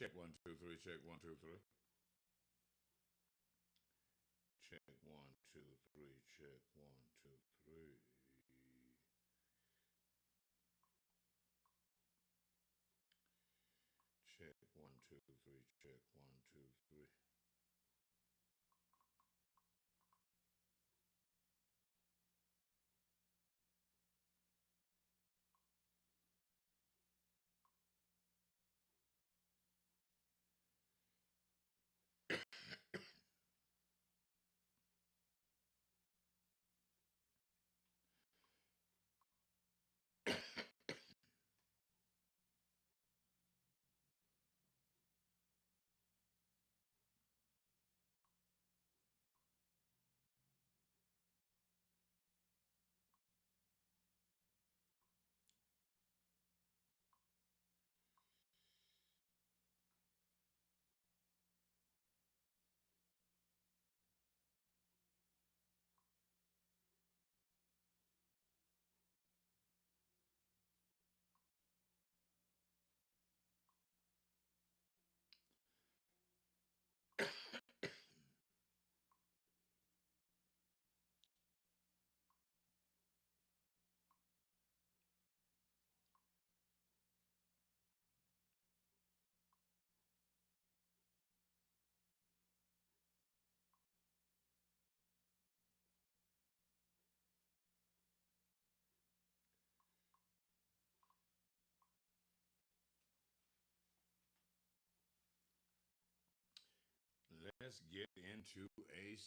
Check 1 2 3. Check 1 2 3. Check 1 2 3. Check 1 2 3. Check 1 2 3. Check 1 2 3. Let's get into a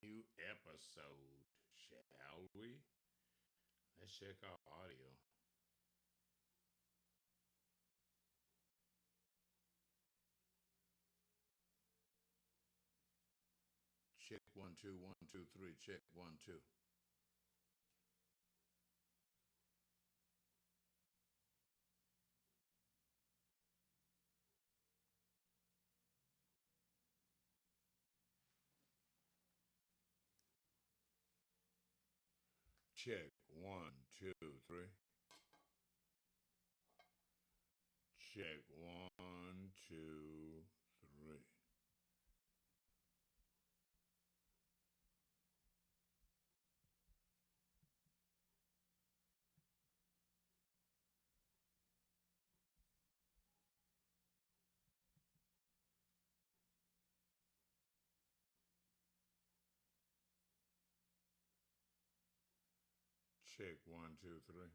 new episode, shall we? Let's check our audio. Check 1 2 1 2 3. Check 1 2. Check 1 2 3. Check 1 2 3. Check 1 2 3.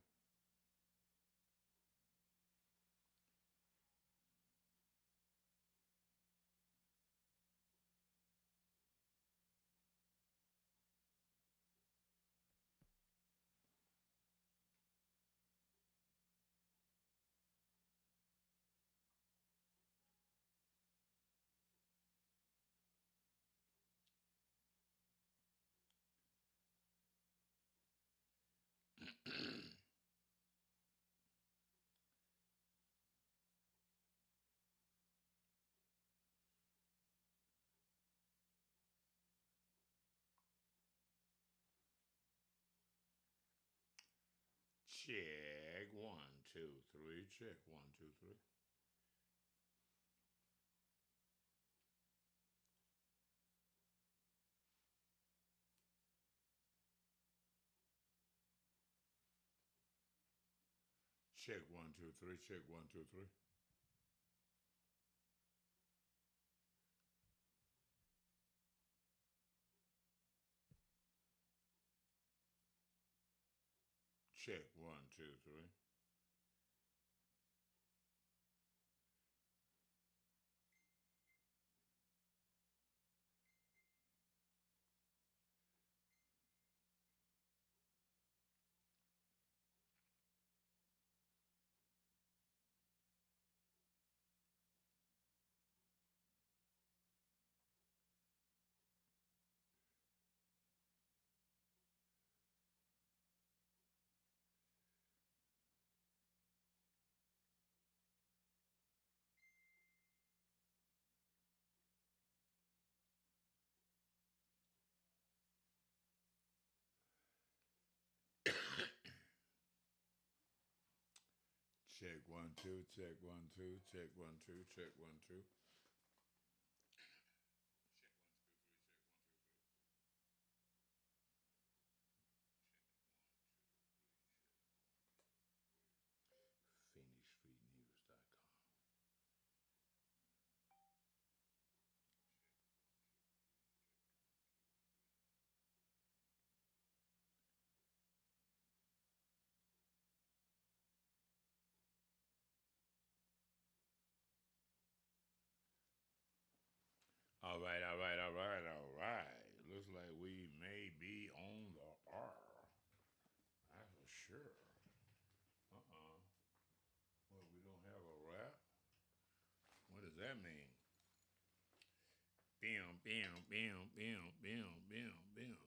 Check 1 2 3. Check 1 2 3. Check 1 2 3. Check 1 2 3. Check 1 2 3. Check 1 2, check 1 2, check 1 2, check 1 2. PhoenixStreetNews.com. All right, all right, all right, all right. Looks like we may be on the R. That's for sure. Uh-uh. Well, we don't have a rap? What does that mean? Bam, bam, bam, bam, bam, bam, bam.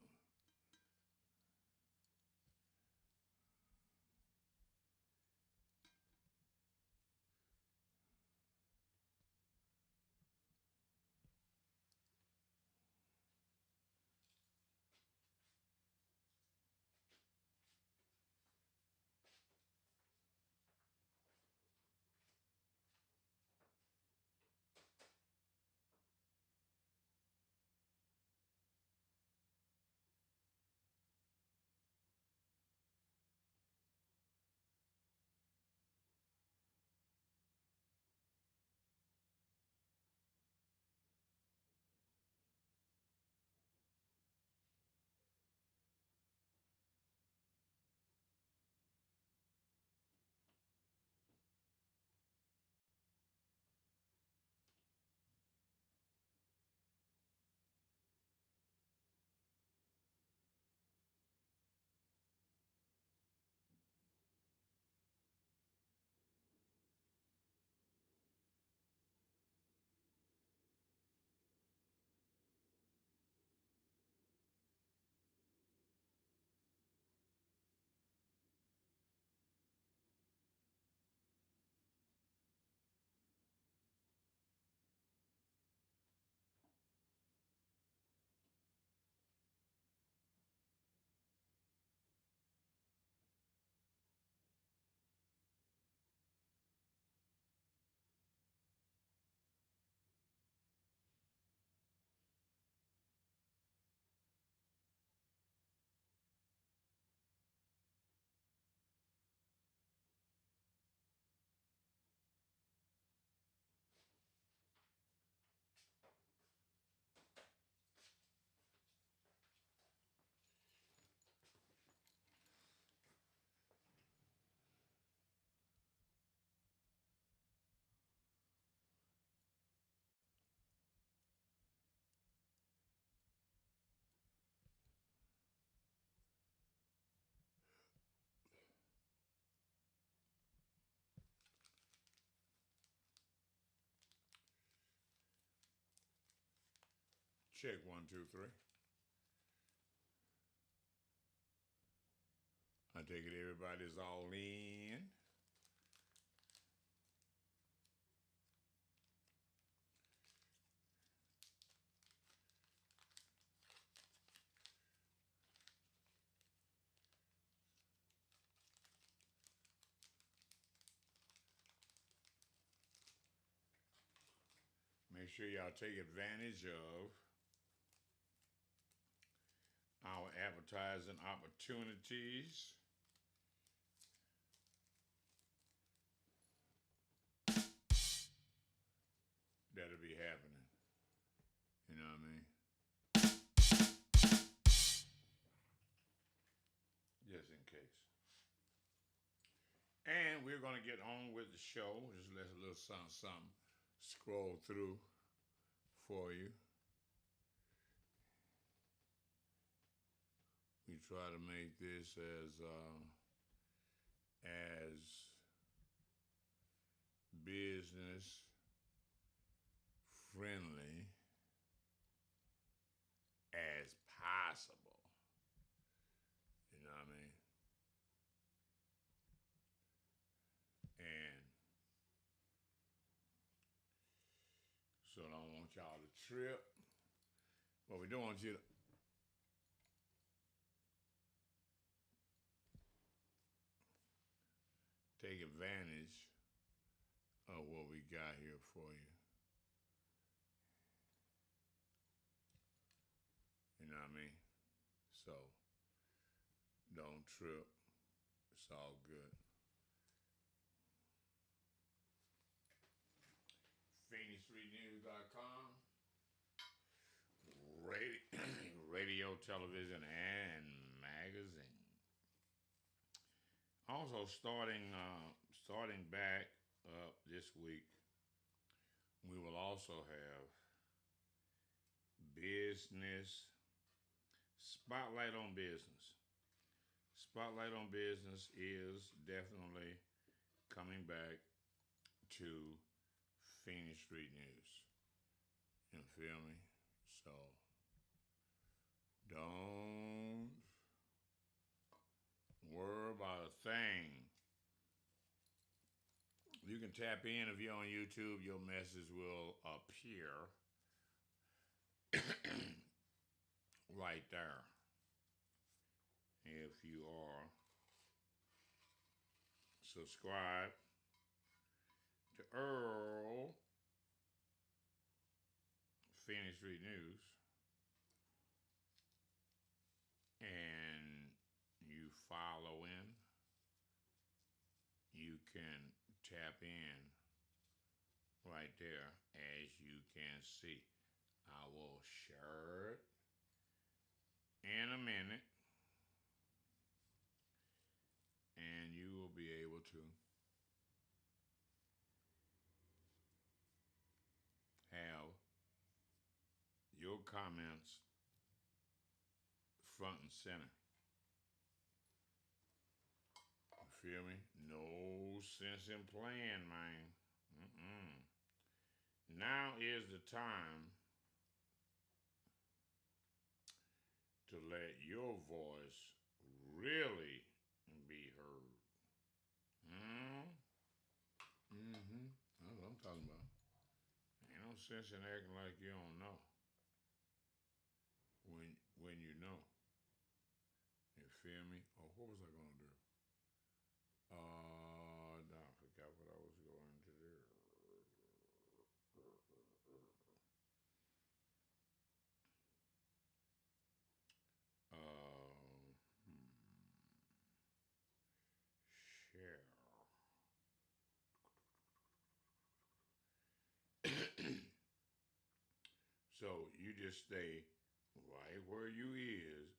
Check 1 2 3. I take it everybody's all in. Make sure y'all take advantage of our advertising opportunities. That'll be happening. You know what I mean? Just in case. And we're going to get on with the show. Just let a little something, something scroll through for you. We try to make this as business friendly as possible. You know what I mean? And so I don't want y'all to trip. But we don't want you to take advantage got here for you. You know what I mean? So don't trip. It's all good. PhoenixStreetNews.com. Radio, television, and magazine. Also, starting back up this week, we will also have business spotlight on business. Spotlight on business is definitely coming back to Phoenix Street News. You feel me? So don't worry about a thing. You can tap in if you're on YouTube. Your message will appear right there. If you are subscribed to Earl Phoenix Street News and you follow in, you can tap in right there. As you can see, I will share it in a minute and you will be able to have your comments front and center. You feel me? No sense in playing, man. Now is the time to let your voice really be heard. That's what I'm talking about. Ain't no sense in acting like you don't know when you know. You feel me? Oh, what was I gonna do? No, I forgot what I was going to do. Share. So you just stay right where you is,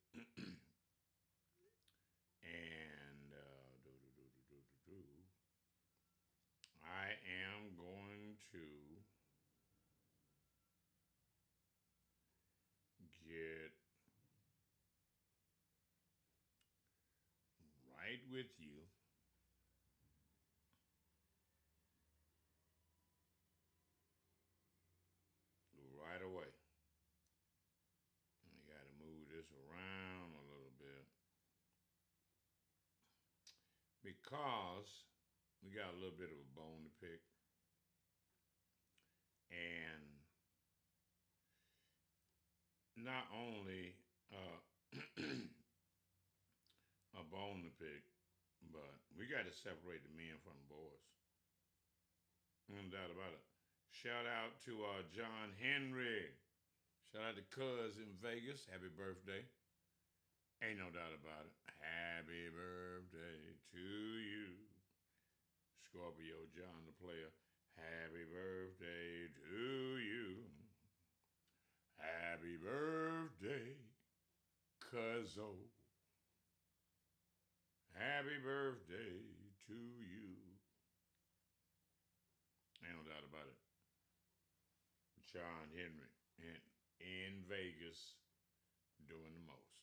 and I am going to get right with you right away. I got to move this around a little bit because we got a little bit of a bone to pick. And not only a bone to pick, but we got to separate the men from the boys. No doubt about it. Shout out to John Henry. Shout out to Cuz in Vegas. Happy birthday. Ain't no doubt about it. Happy birthday to you. Scorpio John the player. Happy birthday to you. Happy birthday, Cuzzo. Happy birthday to you. Ain't no doubt about it. John Henry in Vegas doing the most.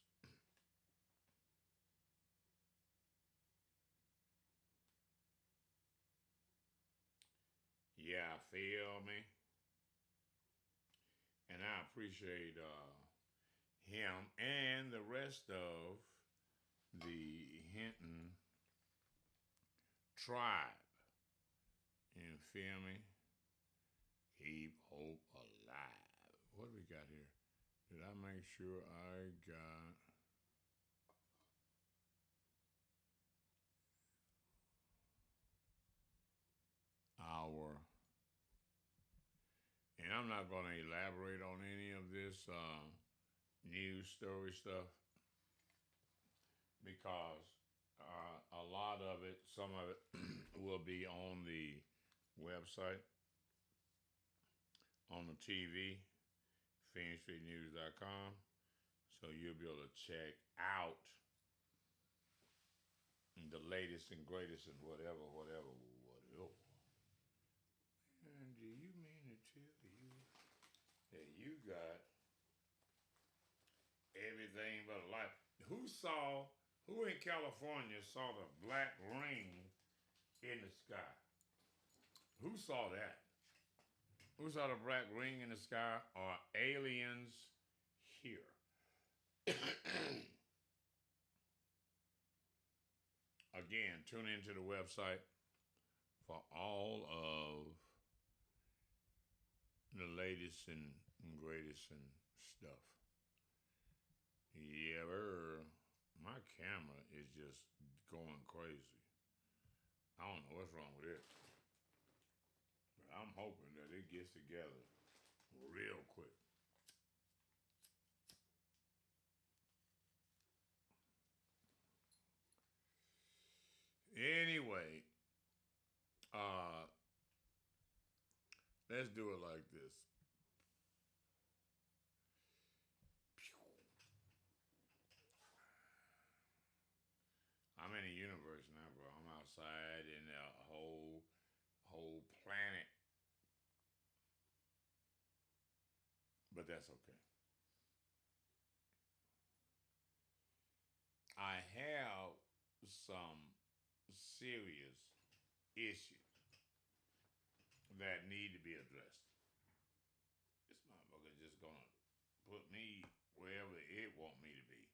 Yeah, feel me? And I appreciate him and the rest of the Hinton tribe. You feel me? Keep hope alive. What do we got here? Did I make sure I got our I'm not going to elaborate on any of this news story stuff because a lot of it, some of it, will be on the website, on the TV, PhoenixStreetNews.com. So you'll be able to check out the latest and greatest and whatever. And do you mean to tell you that you got everything but a life? Who in California saw the black ring in the sky? Who saw that? Who saw the black ring in the sky? Are aliens here? Again, tune into the website for all of the latest and greatest and stuff. Yeah, my camera is just going crazy. I don't know what's wrong with it. But I'm hoping that it gets together real quick. Anyway, let's do it like this. I'm in the universe now, bro. I'm outside in the whole planet. But that's okay. I have some serious issues that need to be addressed. This motherfucker just gonna put me wherever it want me to be.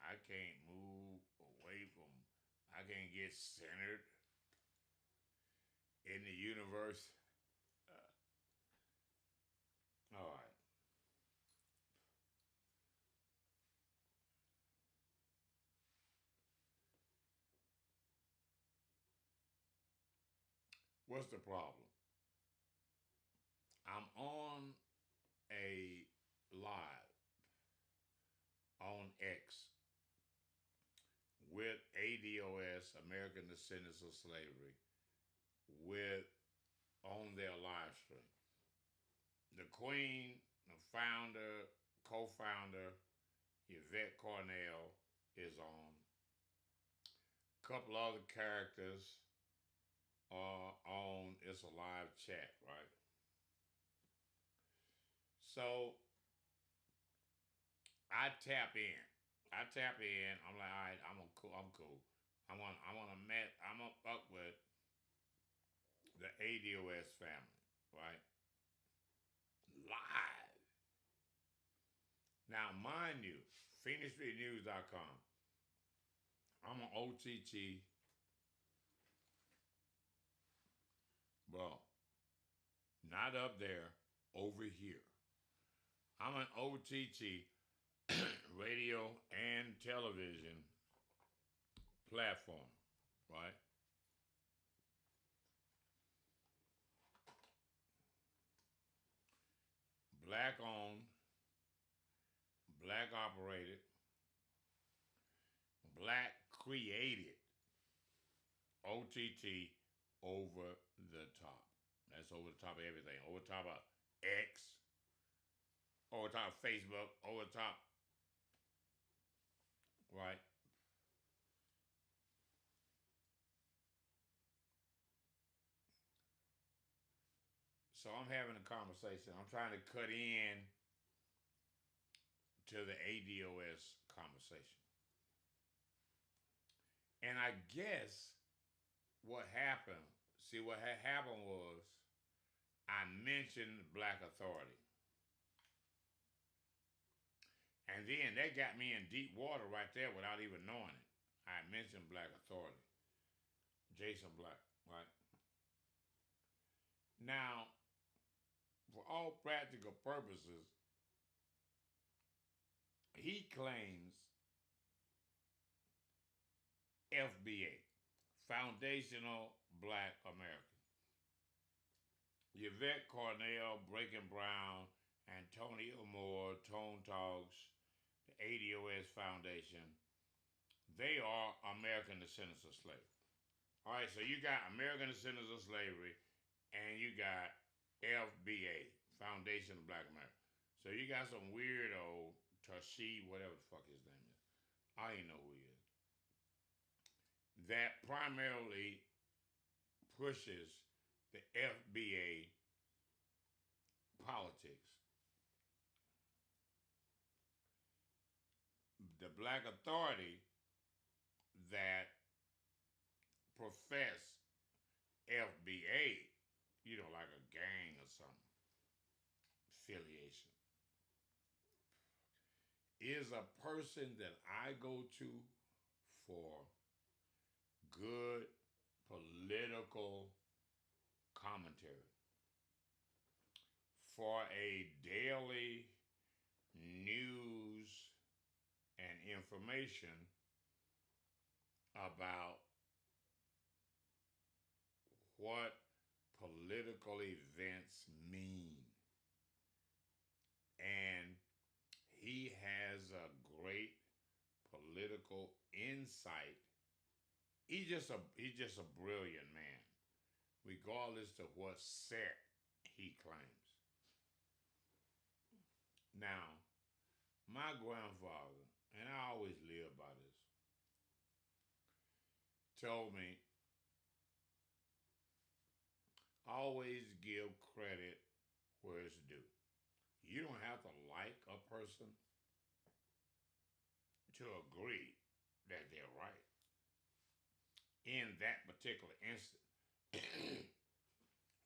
I can't move away from. I can't get centered in the universe. All right. What's the problem? I'm on a live on X with ADOS, American Descendants of Slavery, with on their live stream. The Queen, the founder, co-founder, Yvette Cornell is on. A couple other characters are on. It's a live chat, right? So I tap in. I'm like, all right, I'm cool. I'm gonna fuck with the ADOS family, right? Live. Now, mind you, PhoenixStreetNews.com. I'm on OTT. Bro, not up there, over here. I'm an OTT radio and television platform, right? Black owned, black operated, black created OTT over the top. That's over the top of everything. Over the top of X, over the top of Facebook, over the top, right? So I'm having a conversation. I'm trying to cut in to the ADOS conversation. And I guess what happened, what had happened was I mentioned Black Authority. And then that got me in deep water right there without even knowing it. I mentioned Black Authority. Jason Black, right? Now, for all practical purposes, he claims FBA, Foundational Black American, Yvette Cornell, Breaking Brown, Antonio Moore, Tone Talks, the ADOS Foundation. They are American descendants of slavery. All right, so you got American descendants of slavery, and you got FBA, Foundation of Black America. So you got some weirdo, Tashi, whatever the fuck his name is. I ain't know who he is. That primarily pushes the FBA politics. The Black Authority that profess FBA, like a gang or something, affiliation, is a person that I go to for good political commentary, for a daily news and information about what political events mean. And he has a great political insight. He's just a brilliant man, regardless of what set he claims. Now, my grandfather, and I always live by this, told me always give credit where it's due. You don't have to like a person to agree that they're right in that particular instant.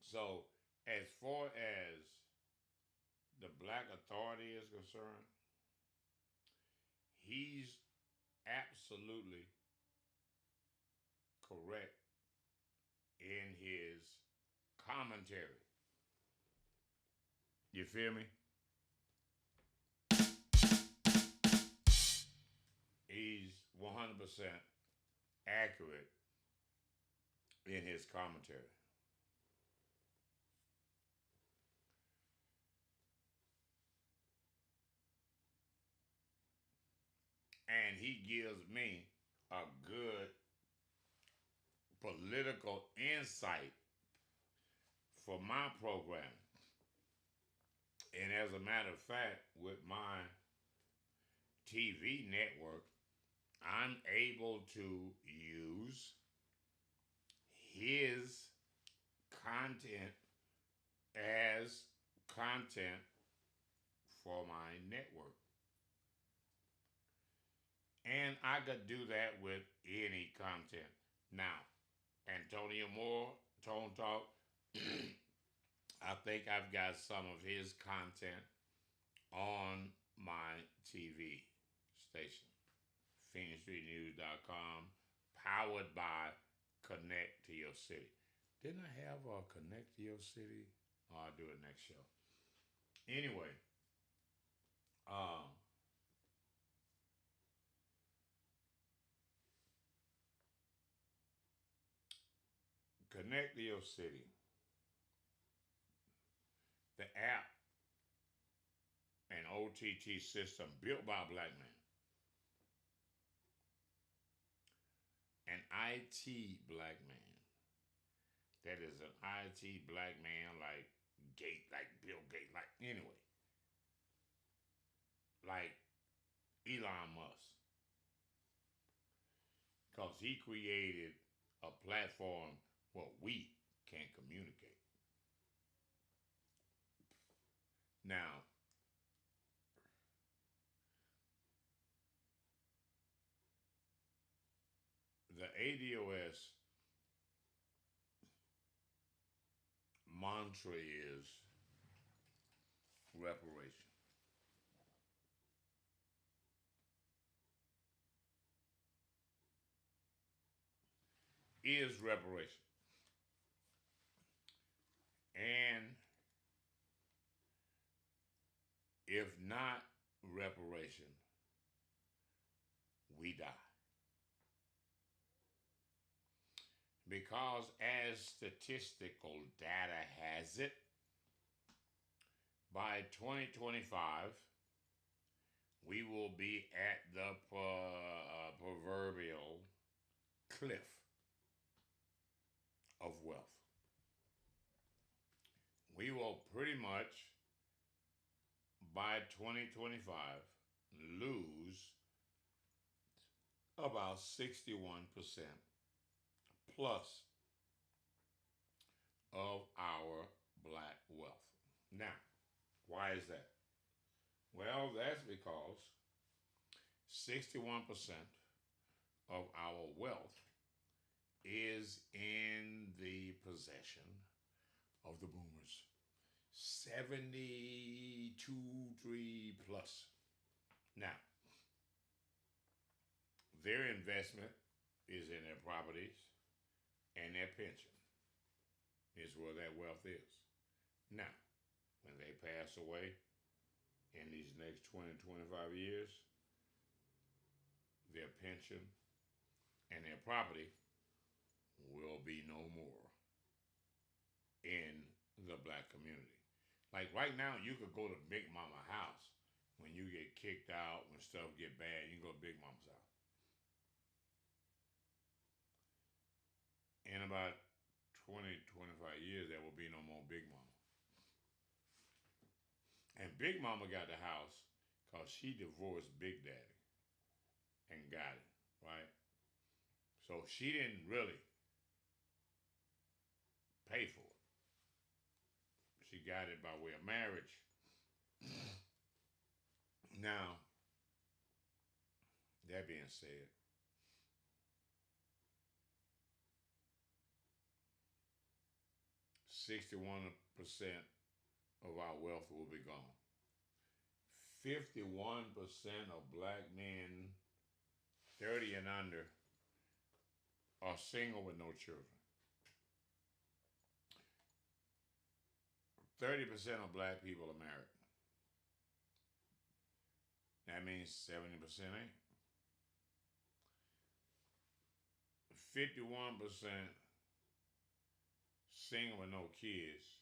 So, as far as the Black Authority is concerned, he's absolutely correct in his commentary. You feel me? He's 100% accurate in his commentary. And he gives me a good political insight for my program. And as a matter of fact, with my TV network, I'm able to use his content as content for my network. And I could do that with any content. Now, Antonio Moore, Tone Talk, I think I've got some of his content on my TV station, PhoenixStreetNews.com, powered by Connect to Your City. Didn't I have a Connect to Your City? Oh, I'll do it next show. Anyway, uh, Connect to Your City, the app and OTT system built by a black man, an IT black man. That is an IT black man like Bill Gates, anyway, like Elon Musk, because he created a platform where we can communicate. Now, the ADOS mantra is reparation. Is reparation. And if not reparation, we die. because as statistical data has it, by 2025, we will be at the proverbial cliff of wealth. We will pretty much, by 2025, lose about 61% plus of our black wealth. Now, why is that? Well, that's because 61% of our wealth is in the possession of the boomers. 72, 3 plus. Now, their investment is in their properties and their pension is where that wealth is. Now, when they pass away in these next 20, 25 years, their pension and their property will be no more in the black community. Like right now, you could go to Big Mama's house when you get kicked out, when stuff get bad, you can go to Big Mama's house. In about 20, 25 years, there will be no more Big Mama. And Big Mama got the house because she divorced Big Daddy and got it, right? So she didn't really pay for it. She got it by way of marriage. Now, that being said, %61 of our wealth will be gone. 51% of black men 30 and under are single with no children. 30% of black people are married. That means 70% ain't. 51% single with no kids.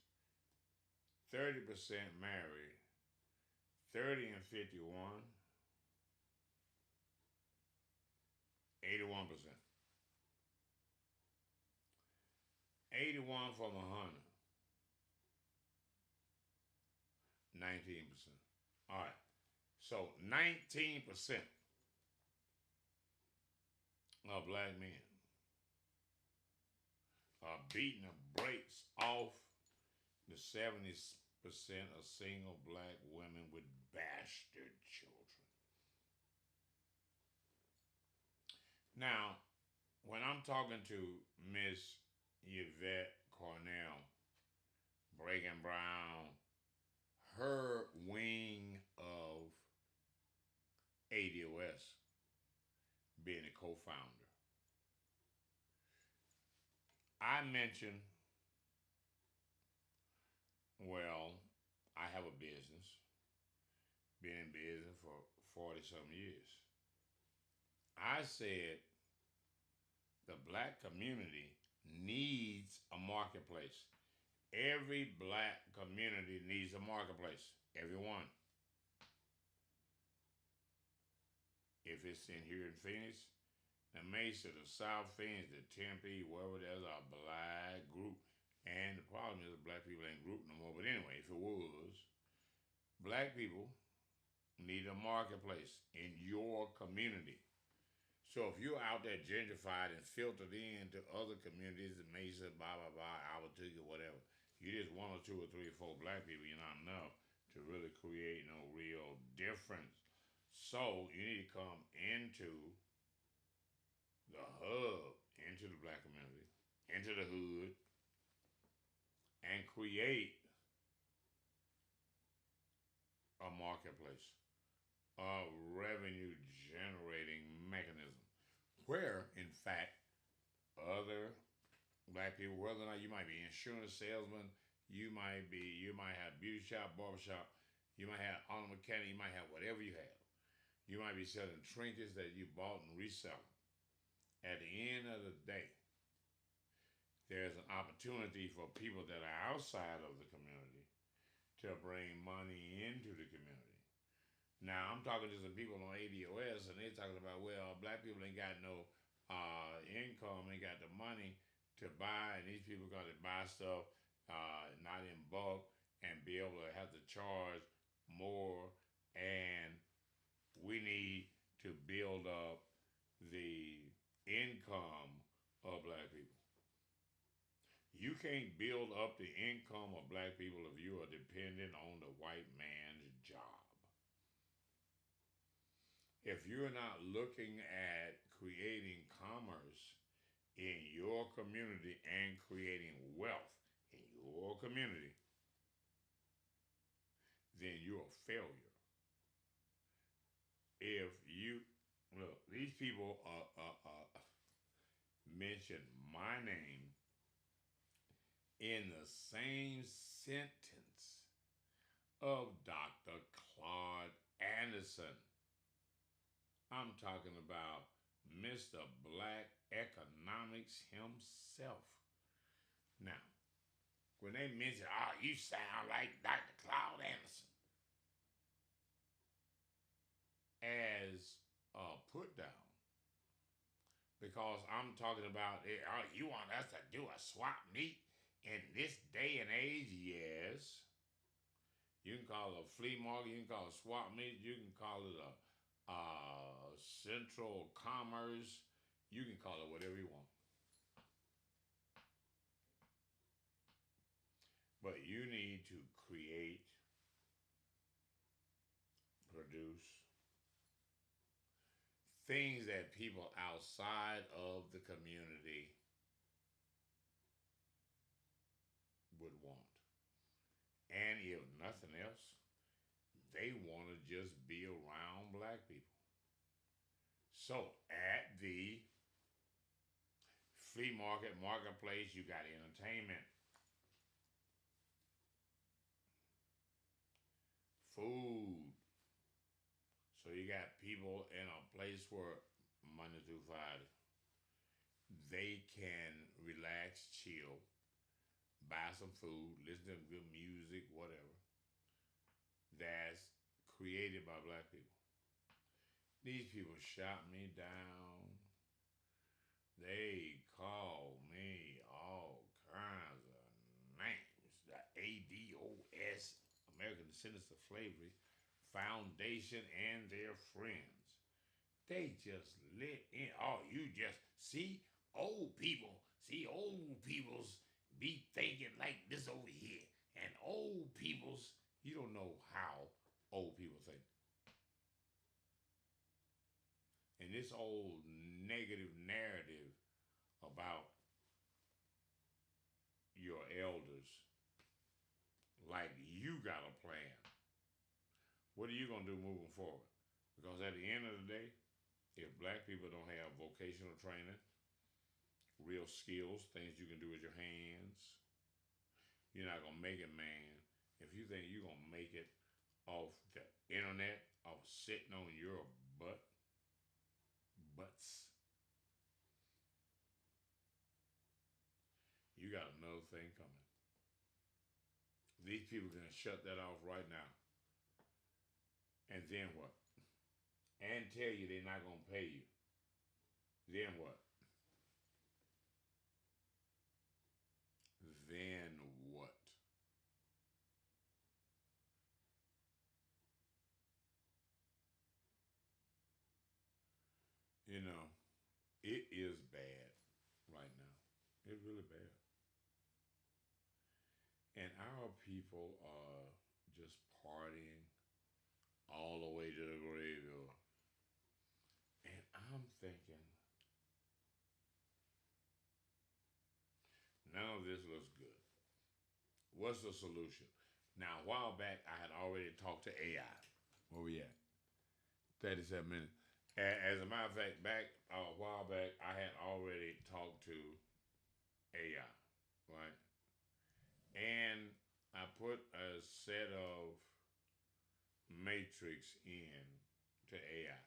30% married. 30 and 51, 81%. 81 from 100, 19%. All right. So 19% of black men are beating the brakes off the 70% of single black women with bastard children. Now, when I'm talking to Miss Yvette Cornell, Breaking Brown, her wing of ADOS, being a co-founder, I mentioned, well, I have a business, been in business for 40-something years. I said the black community needs a marketplace. Every black community needs a marketplace. Everyone. If it's in here in Phoenix, the Mesa, the South Phoenix, the Tempe, wherever there's a black group. And the problem is black people ain't grouped no more. But anyway, if it was, black people need a marketplace in your community. So if you're out there gentrified and filtered into other communities, the Mesa, blah, blah, blah, Albertuga, whatever, you just one or two or three or four black people, you're not enough to really create no real difference. So you need to come into the hub, into the black community, into the hood, and create a marketplace, a revenue generating mechanism where, in fact, other black people, whether or not you might be insurance salesman, you might have beauty shop, barber shop, you might have auto mechanic, you might have whatever you have. You might be selling trinkets that you bought and reselling. At the end of the day, there's an opportunity for people that are outside of the community to bring money into the community. Now, I'm talking to some people on ADOS, and they're talking about, well, black people ain't got no income, ain't got the money to buy, and these people got to buy stuff not in bulk and be able to have to charge more, and we need to build up the income of black people. You can't build up the income of black people if you are dependent on the white man's job. If you're not looking at creating commerce in your community and creating wealth in your community, then you're a failure. If you look, these people mention my name in the same sentence of Dr. Claude Anderson. I'm talking about Mr. Black Economics himself. Now, when they mention, oh, you sound like Dr. Claude Anderson, as a put down, because I'm talking about, oh, you want us to do a swap meet in this day and age? Yes. You can call it a flea market, you can call it a swap meet, you can call it a central commerce, you can call it whatever you want. But you need to create, produce things that people outside of the community would want. And if nothing else, they want to just be around black people. So at the flea market, marketplace, you got entertainment, food. So you got people in a place where Monday through Friday, they can relax, chill, buy some food, listen to good music, whatever, that's created by black people. These people shot me down. They call me all kinds of names. The ADOS, American Descendants of Slavery Foundation, and their friends. They just lit in. Oh, you just see old people's be thinking like this over here. And old people's, you don't know how old people think. And this old negative narrative about your elders, like you got a plan. What are you going to do moving forward? Because at the end of the day, if black people don't have vocational training, real skills, things you can do with your hands, you're not going to make it, man. If you think you're going to make it off the internet, off sitting on your butts, you got another thing coming. These people are going to shut that off right now. And then what? And tell you they're not going to pay you. Then what? Then what? You know, it is bad right now. It's really bad. And our people are just partying all the way to the graveyard. And I'm thinking, none of this looks good. What's the solution? Now, a while back, I had already talked to AI. Where we at? 37 minutes. As a matter of fact, a while back, I had already talked to AI, right? And I put a set of matrix in to AI.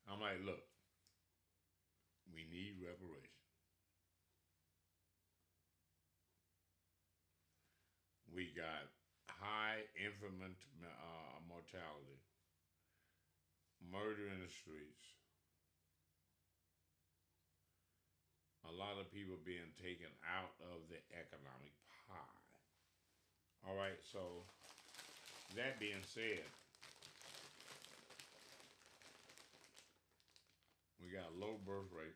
I'm like, look, we need reparation. We got high infant mortality, murder in the streets, a lot of people being taken out of the economic pie. All right, so that being said, we got low birth rate,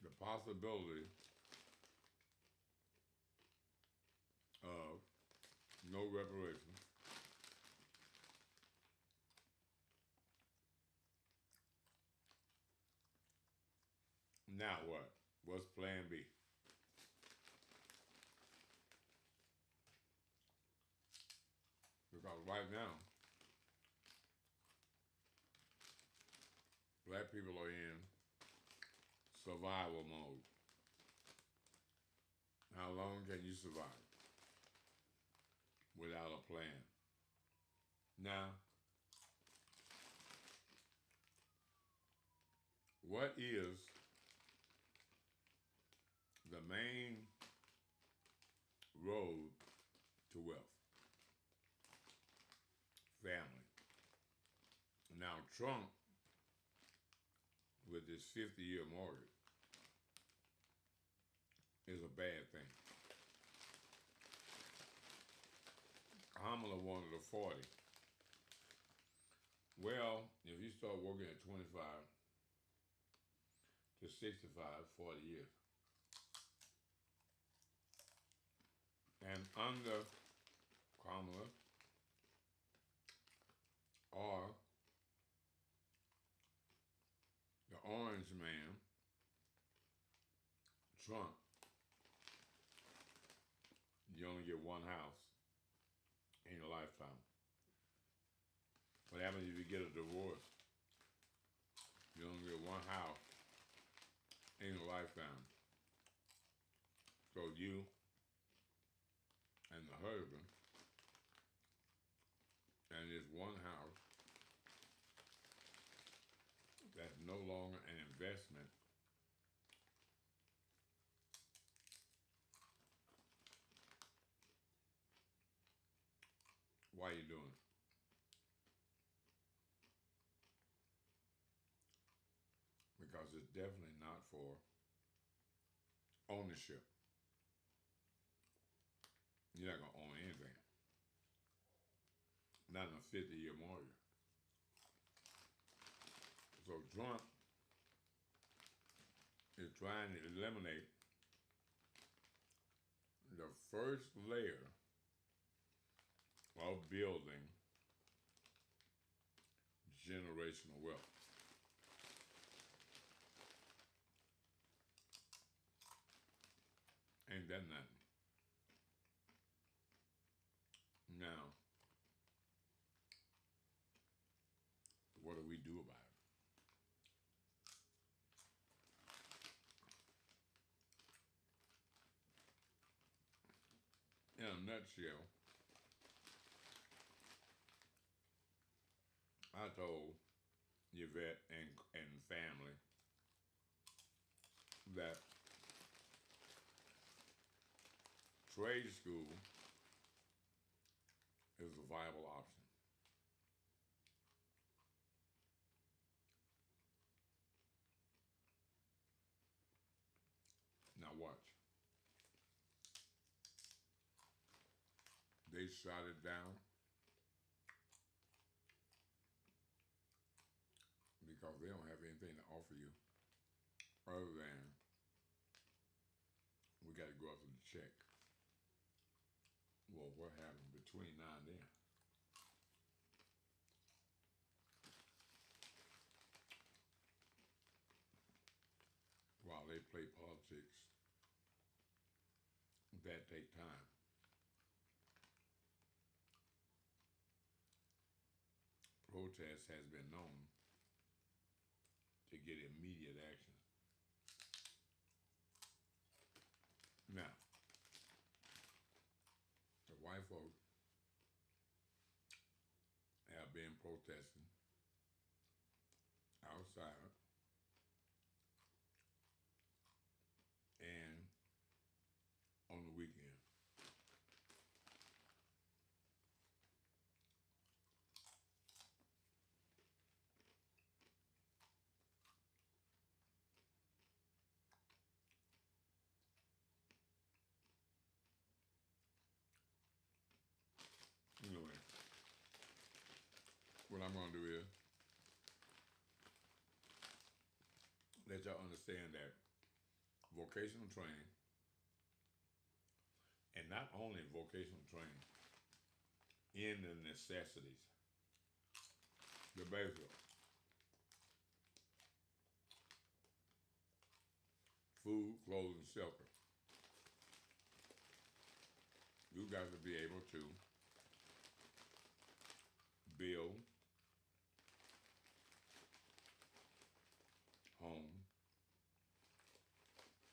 the possibility of no reparation, now what? What's plan B? Because right now, black people are in survival mode. How long can you survive without a plan? Now, what is the main road to wealth? Family. Now, Trump, with his 50-year mortgage, is a bad thing. Kamala wanted a 40. Well, if you start working at 25 to 65, 40 years. And under Kamala or the orange man, Trump, you only get one house in your lifetime. What happens if you get a divorce? You only get one house in your lifetime. So you and the husband and this one house that's no longer an investment. Why are you doing it? Because it's definitely not for ownership. You're not gonna own anything. Not in a 50-year mortgage. So Trump is trying to eliminate the first layer of building generational wealth. Ain't that nothing? Now, what do we do about it? In a nutshell, I told Yvette and family that trade school is a viable option. Now watch. They shot it down because they don't have anything to offer you other than we got to go after the check. Well, what happened between now and then? While they play politics, that take time. Protest has been known to get immediate action. Now, the white folk have been protesting outside I'm going to do is let y'all understand that vocational training, and not only vocational training, in the necessities, the basic food, clothes, and shelter. You got to be able to build home.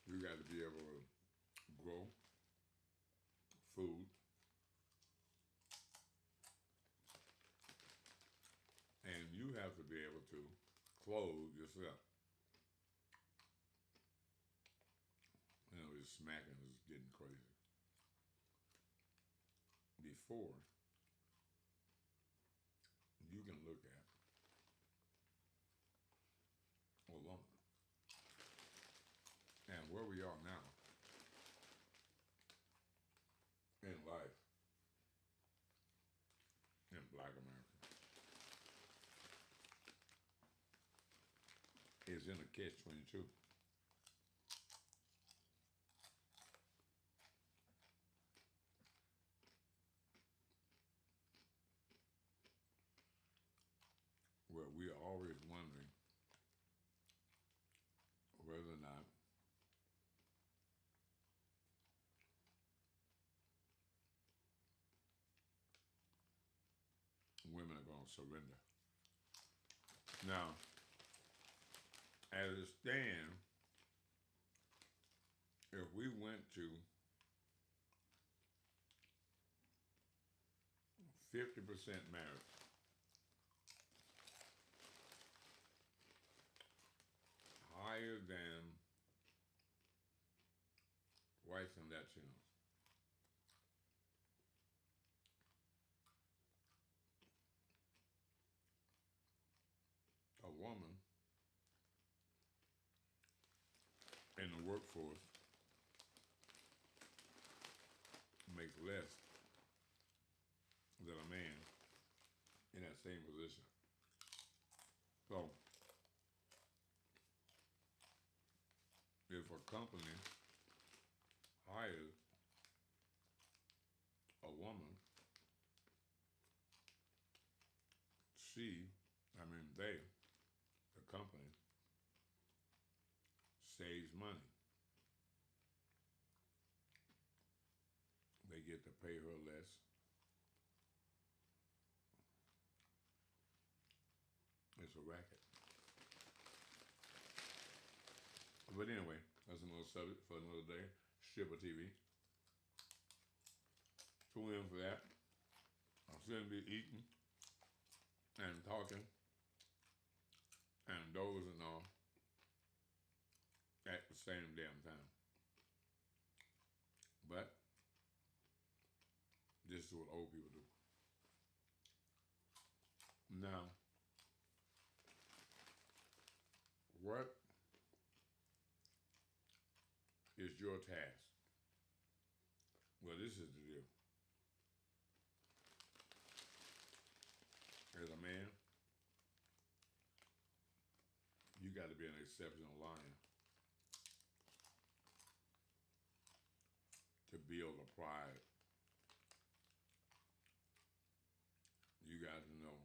You got to be able to grow food, and you have to be able to clothe yourself. You know, this smacking is getting crazy. Before you can look at a woman and where we are now in life in Black America is in a catch-22. Where we are always wondering whether or not women are going to surrender. Now, as it stands, if we went to 50% marriage, higher than whites and Latinos, a woman in the workforce makes less than a man in that same position. So, if a company hires a woman, they, the company, saves money. They get to pay her less. It's a racket. But anyway, that's another subject for another day. Stripper TV. Tune in for that. I'm still be eating and talking and dozing off at the same damn time. But this is what old people do. Now, what is your task? Well, this is the deal. As a man, you got to be an exceptional lion to build a pride. You got to know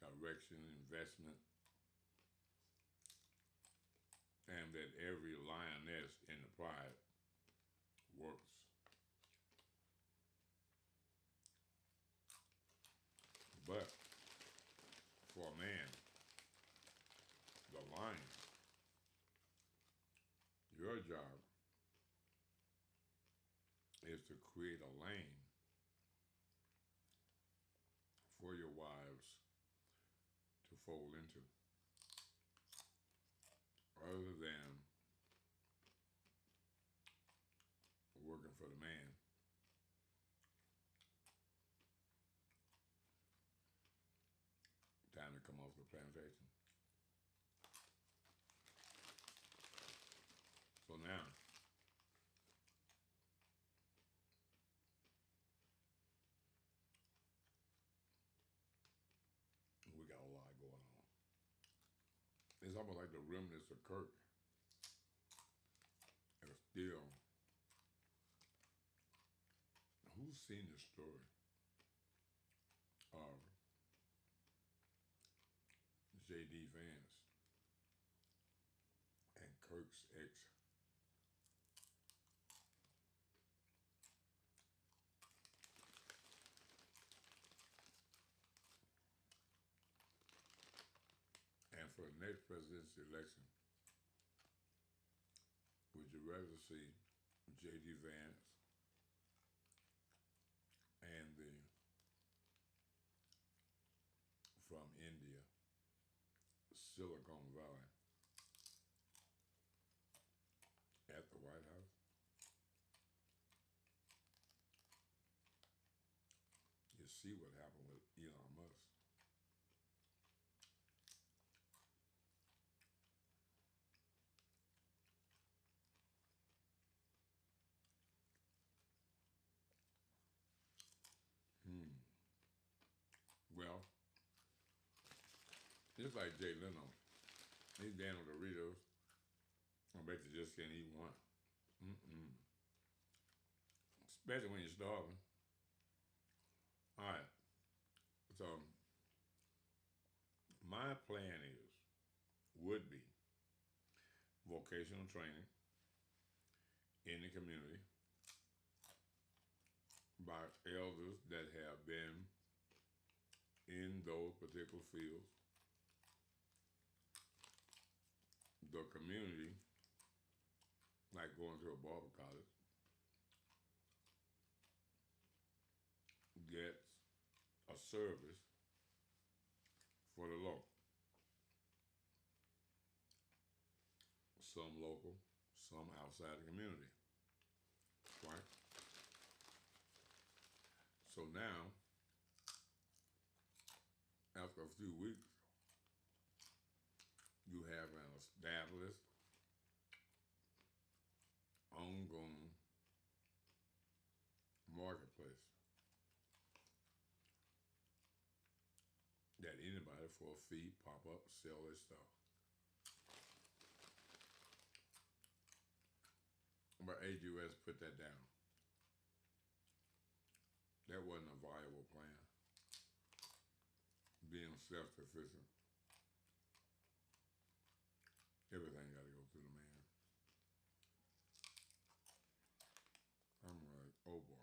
direction, investment, and that every lioness in the pride works. But for a man, the lion, your job is to create a lane for your wives to fold into, other than working for the man. Time to come off the plantation. So now, we got a lot almost like the remnants of Kirk are still. Who's seen the story of J.D. Vance and Kirk's ex? And for the next presidential election, would you rather see J.D. Vance and the from India, Silicon Valley, at the White House? You see what happened with Elon Musk. Well, just like Jay Leno, he's down with the Doritos. I bet you just can't eat one. Mm-mm. Especially when you're starving. All right. So my plan would be vocational training in the community by elders that have been in those particular fields. The community, like going to a barber college, gets a service for the local. Some local, some outside the community. Right? So now, after a few weeks, you have an established, ongoing marketplace that anybody for a fee pop up, sell their stuff. But ADOS put that down. That wasn't a viable plan. Being self-sufficient, everything got to go through the man. I'm like, oh boy.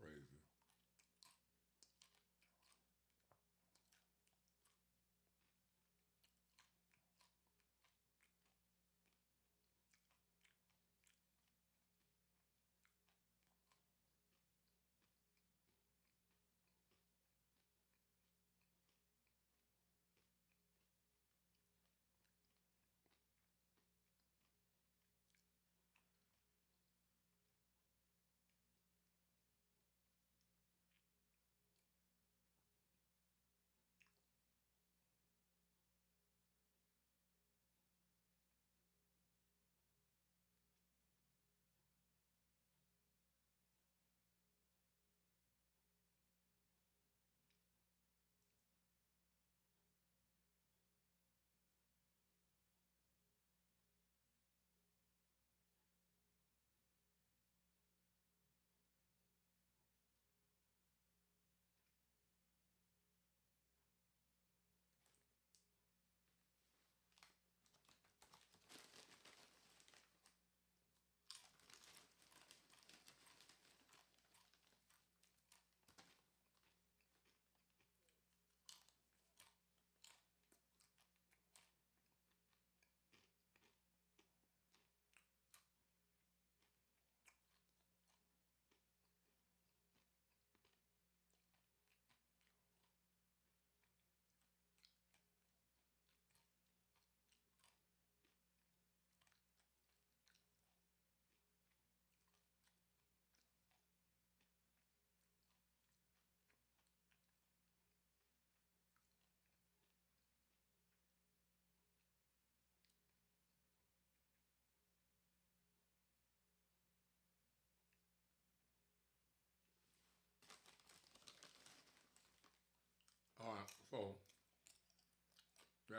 Crazy.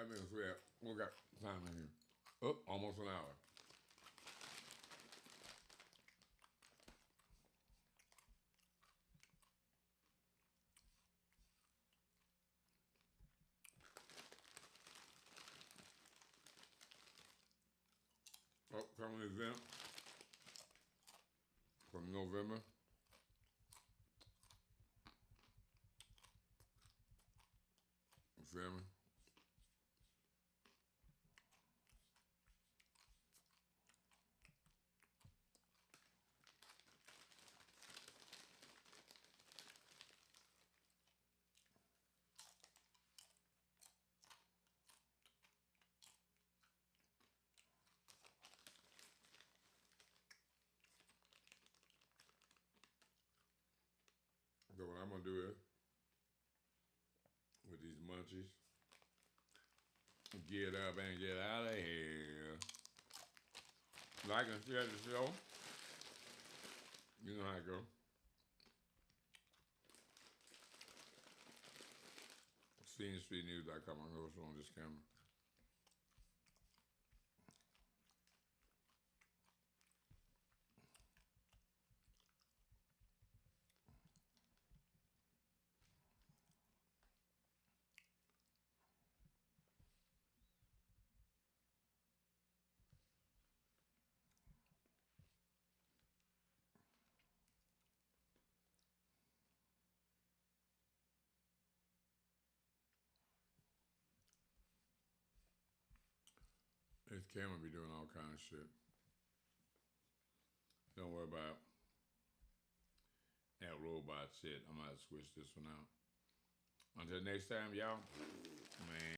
That means we got time in here. Oh, almost an hour. Upcoming event from November. You feel me? So what I'm gonna do is, with these munchies, get up and get out of here. Like and share the show. You know how it go. SceneStreetNews.com. I'm also on this camera. This camera be doing all kind of shit. Don't worry about that robot shit. I'm gonna switch this one out. Until next time, y'all. Man.